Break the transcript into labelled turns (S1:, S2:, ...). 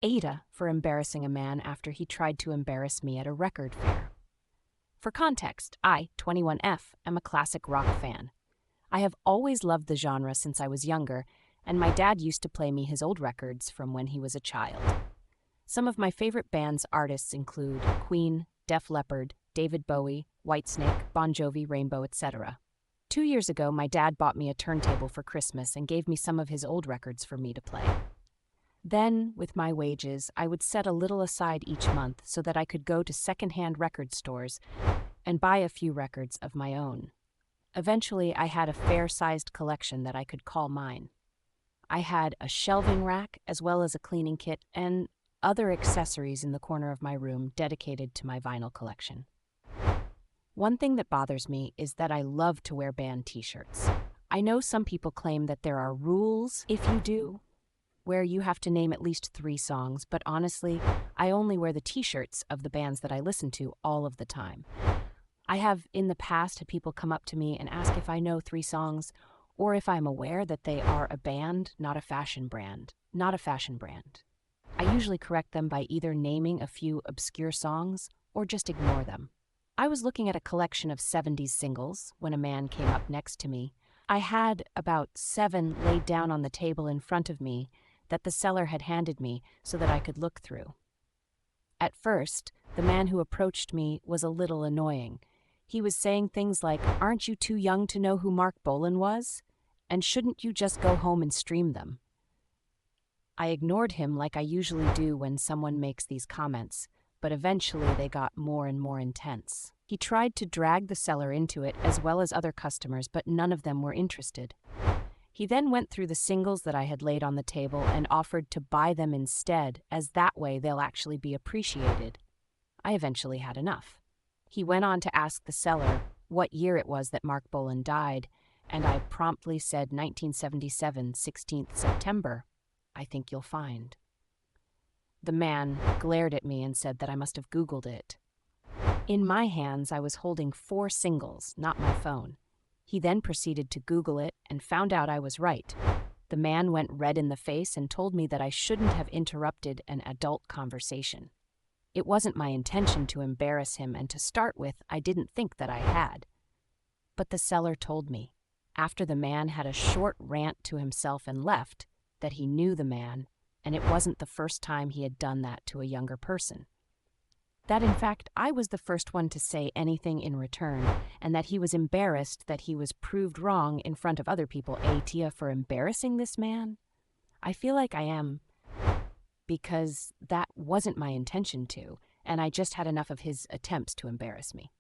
S1: Ada for embarrassing a man after he tried to embarrass me at a record fair. For context, I, 21F, am a classic rock fan. I have always loved the genre since I was younger, and my dad used to play me his old records from when he was a child. Some of my favorite band's artists include Queen, Def Leppard, David Bowie, Whitesnake, Bon Jovi, Rainbow, etc. 2 years ago, my dad bought me a turntable for Christmas and gave me some of his old records for me to play. Then, with my wages, I would set a little aside each month so that I could go to secondhand record stores and buy a few records of my own. Eventually, I had a fair-sized collection that I could call mine. I had a shelving rack as well as a cleaning kit and other accessories in the corner of my room dedicated to my vinyl collection. One thing that bothers me is that I love to wear band t-shirts. I know some people claim that there are rules if you do, where you have to name at least 3 songs, but honestly, I only wear the t-shirts of the bands that I listen to all of the time. I have in the past had people come up to me and ask if I know 3 songs, or if I'm aware that they are a band, not a fashion brand. I usually correct them by either naming a few obscure songs or just ignore them. I was looking at a collection of 70s singles when a man came up next to me. I had about 7 laid down on the table in front of me that the seller had handed me so that I could look through. At first, the man who approached me was a little annoying. He was saying things like, "Aren't you too young to know who Mark Bolan was? And shouldn't you just go home and stream them?" I ignored him like I usually do when someone makes these comments, but eventually they got more and more intense. He tried to drag the seller into it as well as other customers, but none of them were interested. He then went through the singles that I had laid on the table and offered to buy them instead, as that way they'll actually be appreciated. I eventually had enough. He went on to ask the seller what year it was that Mark Bolan died, and I promptly said 1977, 16th September. I think you'll find. The man glared at me and said that I must have Googled it. In my hands, I was holding 4 singles, not my phone. He then proceeded to Google it and found out I was right. The man went red in the face and told me that I shouldn't have interrupted an adult conversation. It wasn't my intention to embarrass him, and to start with, I didn't think that I had. But the seller told me, after the man had a short rant to himself and left, that he knew the man, and it wasn't the first time he had done that to a younger person. That in fact, I was the first one to say anything in return, and that he was embarrassed that he was proved wrong in front of other people. Tia, for embarrassing this man? I feel like I am, because that wasn't my intention to, and I just had enough of his attempts to embarrass me.